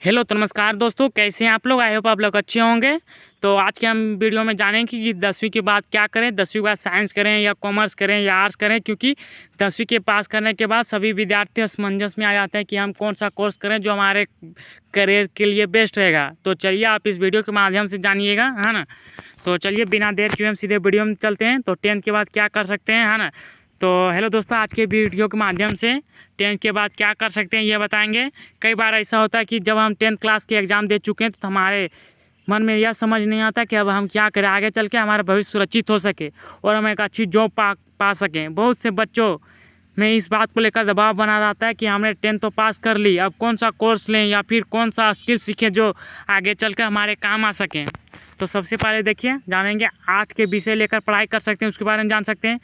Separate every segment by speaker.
Speaker 1: Hello तो नमस्कार दोस्तों, कैसे हैं आप लोग। आई होप आप लोग अच्छे होंगे। तो आज के हम वीडियो में जानेंगे कि 10वीं के बाद क्या करें, 10वीं के बाद साइंस करें या कॉमर्स करें या आर्ट्स करें। क्योंकि 10वीं के पास करने के बाद सभी विद्यार्थी असमंजस में आ जाते हैं कि हम कौन सा कोर्स करें जो हमारे करियर के लिए बेस्ट रहेगा। तो चलिए आप इस वीडियो के माध्यम से जानिएगा, है ना। तो चलिए बिना देर किए हम सीधे वीडियो में चलते हैं। तो 10th के बाद क्या कर सकते हैं, है ना। तो हेलो दोस्तों, आज के वीडियो के माध्यम से 10th के बाद क्या कर सकते हैं ये बताएंगे। कई बार ऐसा होता है कि जब हम 10th क्लास के एग्ज़ाम दे चुके हैं तो हमारे मन में यह समझ नहीं आता कि अब हम क्या करें, आगे चल के हमारा भविष्य सुरक्षित हो सके और हम एक अच्छी जॉब पा सकें। बहुत से बच्चों में इस बात को लेकर दबाव बना रहता है कि हमने 10th तो पास कर ली, अब कौन सा कोर्स लें या फिर कौन सा स्किल सीखें जो आगे चल कर हमारे काम आ सकें। तो सबसे पहले देखिए जानेंगे आर्ट के विषय लेकर पढ़ाई कर सकते हैं, उसके बारे में जान सकते हैं।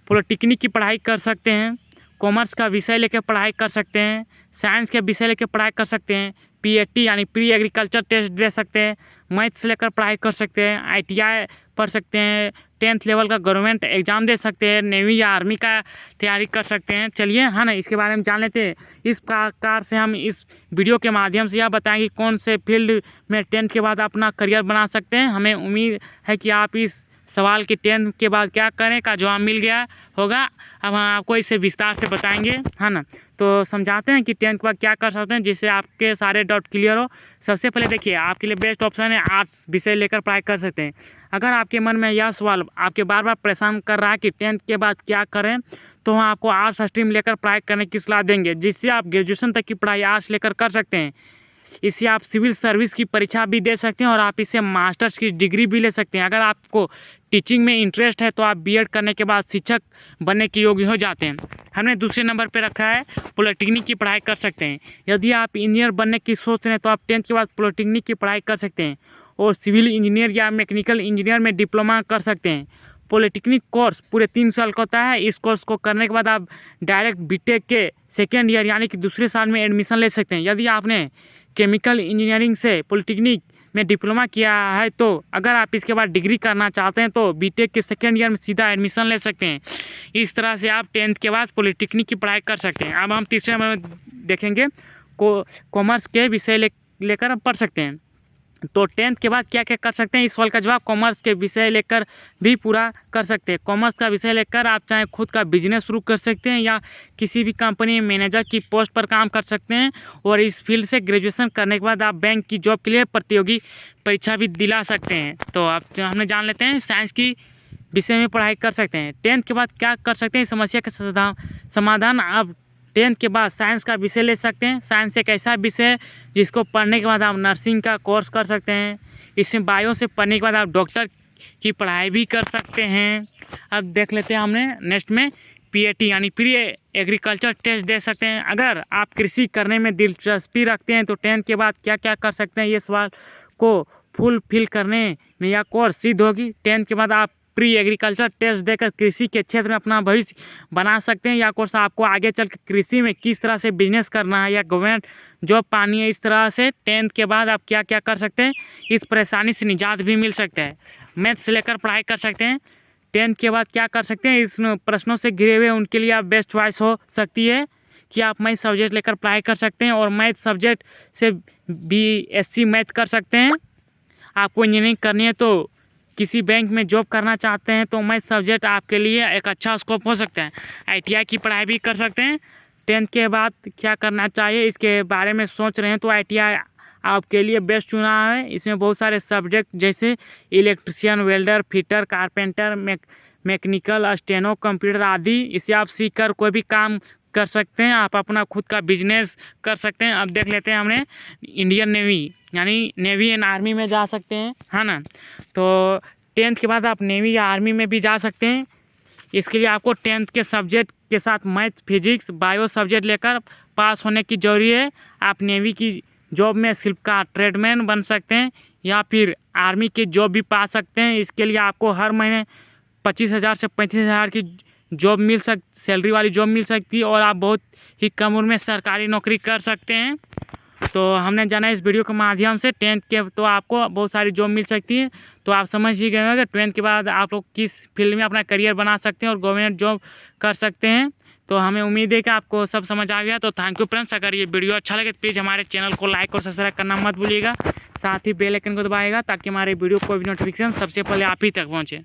Speaker 1: पॉलिटेक्निक की पढ़ाई कर सकते हैं, कॉमर्स का विषय लेकर पढ़ाई कर सकते हैं, साइंस के विषय लेकर पढ़ाई कर सकते हैं, पीएटी यानी प्री एग्रीकल्चर टेस्ट दे सकते हैं, मैथ्स लेकर पढ़ाई कर सकते हैं, आईटीआई पढ़ सकते हैं, 10th लेवल का गवर्नमेंट एग्ज़ाम दे सकते हैं, नेवी या आर्मी का तैयारी कर सकते हैं। चलिए है ना, इसके बारे में जान लेते हैं। इस प्रकार से हम इस वीडियो के माध्यम से यह बताएंगे कौन से फील्ड में 10th के बाद अपना करियर बना सकते हैं। हमें उम्मीद है कि आप इस सवाल कि 10th के बाद क्या करें का जवाब मिल गया होगा। अब हम आपको इसे विस्तार से बताएंगे, है ना। तो समझाते हैं कि 10th के बाद क्या कर सकते हैं जिससे आपके सारे डाउट क्लियर हो। सबसे पहले देखिए, आपके लिए बेस्ट ऑप्शन है आर्ट्स विषय लेकर पढ़ाई कर सकते हैं। अगर आपके मन में यह सवाल आपके बार बार परेशान कर रहा है कि 10th के बाद क्या करें, तो हम आपको आर्ट्स स्ट्रीम लेकर पढ़ाई करने की सलाह देंगे, जिससे आप ग्रेजुएशन तक की पढ़ाई आर्ट्स लेकर कर सकते हैं। इससे आप सिविल सर्विस की परीक्षा भी दे सकते हैं और आप इससे मास्टर्स की डिग्री भी ले सकते हैं। अगर आपको टीचिंग में इंटरेस्ट है तो आप बीएड करने के बाद शिक्षक बनने के योग्य हो जाते हैं। हमने दूसरे नंबर पर रखा है पॉलिटेक्निक की पढ़ाई कर सकते हैं। यदि आप इंजीनियर बनने की सोच रहे हैं तो आप 10th के बाद पॉलिटेक्निक की पढ़ाई कर सकते हैं और सिविल इंजीनियर या मैकेनिकल इंजीनियर में डिप्लोमा कर सकते हैं। पॉलिटेक्निक कोर्स पूरे 3 साल का होता है। इस कोर्स को करने के बाद आप डायरेक्ट बीटेक के सेकेंड ईयर यानी कि दूसरे साल में एडमिशन ले सकते हैं। यदि आपने केमिकल इंजीनियरिंग से पॉलिटेक्निक में डिप्लोमा किया है तो अगर आप इसके बाद डिग्री करना चाहते हैं तो बीटेक के सेकेंड ईयर में सीधा एडमिशन ले सकते हैं। इस तरह से आप 10th के बाद पॉलिटेक्निक की पढ़ाई कर सकते हैं। अब हम तीसरे नंबर में देखेंगे कॉमर्स के विषय लेकर हम पढ़ सकते हैं। तो 10th के बाद क्या क्या कर सकते हैं, इस सवाल का जवाब कॉमर्स के विषय लेकर भी पूरा कर सकते हैं। कॉमर्स का विषय लेकर आप चाहे खुद का बिजनेस शुरू कर सकते हैं या किसी भी कंपनी में मैनेजर की पोस्ट पर काम कर सकते हैं। और इस फील्ड से ग्रेजुएशन करने के बाद आप बैंक की जॉब के लिए प्रतियोगी परीक्षा भी दिला सकते हैं। तो आप हमने जान लेते हैं साइंस की विषय में पढ़ाई कर सकते हैं। 10th के बाद क्या कर सकते हैं, इस समस्या का समाधान आप 10th के बाद साइंस का विषय ले सकते हैं। साइंस एक ऐसा विषय है जिसको पढ़ने के बाद आप नर्सिंग का कोर्स कर सकते हैं। इसमें बायो से पढ़ने के बाद आप डॉक्टर की पढ़ाई भी कर सकते हैं। अब देख लेते हैं हमने नेक्स्ट में पीएटी यानी प्री एग्रीकल्चर टेस्ट दे सकते हैं। अगर आप कृषि करने में दिलचस्पी रखते हैं तो 10th के बाद क्या क्या कर सकते हैं, ये सवाल को फुलफिल करने में यह कोर्स सिद्ध होगी। 10th के बाद आप प्री एग्रीकल्चर टेस्ट देकर कृषि के क्षेत्र में अपना भविष्य बना सकते हैं। या कोर्स आपको आगे चल कर कृषि में किस तरह से बिजनेस करना है या गवर्नमेंट जॉब पानी है, इस तरह से 10th के बाद आप क्या क्या कर सकते हैं, इस परेशानी से निजात भी मिल सकता है। मैथ्स लेकर पढ़ाई कर सकते हैं। 10th के बाद क्या कर सकते हैं, इस प्रश्नों से घिरे हुए उनके लिए आप बेस्ट चॉइस हो सकती है कि आप मैथ सब्जेक्ट लेकर पढ़ाई कर सकते हैं और मैथ सब्जेक्ट से बीएससी मैथ कर सकते हैं। आपको इंजीनियरिंग करनी है तो किसी बैंक में जॉब करना चाहते हैं तो मैथ सब्जेक्ट आपके लिए एक अच्छा स्कोप हो सकता है। आईटीआई की पढ़ाई भी कर सकते हैं। 10th के बाद क्या करना चाहिए इसके बारे में सोच रहे हैं तो आईटीआई आपके लिए बेस्ट चुनाव है। इसमें बहुत सारे सब्जेक्ट जैसे electrician, welder, fitter, carpenter, mechanical, steno, computer आदि इसे आप सीख कर कोई भी काम कर सकते हैं। आप अपना खुद का बिजनेस कर सकते हैं। अब देख लेते हैं हमने इंडियन नेवी यानी नेवी एंड आर्मी में जा सकते हैं, है ना। तो 10th के बाद आप नेवी या आर्मी में भी जा सकते हैं। इसके लिए आपको 10th के सब्जेक्ट के साथ मैथ, फिजिक्स, बायो सब्जेक्ट लेकर पास होने की जरूरी है। आप नेवी की जॉब में शिल्पकार, ट्रेडमैन बन सकते हैं या फिर आर्मी की जॉब भी पा सकते हैं। इसके लिए आपको हर महीने 25,000 से 35,000 की जॉब सैलरी वाली जॉब मिल सकती है और आप बहुत ही कम उम्र में सरकारी नौकरी कर सकते हैं। तो हमने जाना इस वीडियो के माध्यम से 10th के तो आपको बहुत सारी जॉब मिल सकती है। तो आप समझ ही गए होंगे 10th के बाद आप लोग किस फील्ड में अपना करियर बना सकते हैं और गवर्नमेंट जॉब कर सकते हैं। तो हमें उम्मीद है कि आपको सब समझ आ गया। तो थैंक यू फ्रेंड्स। अगर ये वीडियो अच्छा लगे तो प्लीज़ हमारे चैनल को लाइक और सब्सक्राइब करना मत भूलिएगा, साथ ही बेल आइकन को दबाइएगा ताकि हमारे वीडियो कोई भी नोटिफिकेशन सबसे पहले आप ही तक पहुँचे।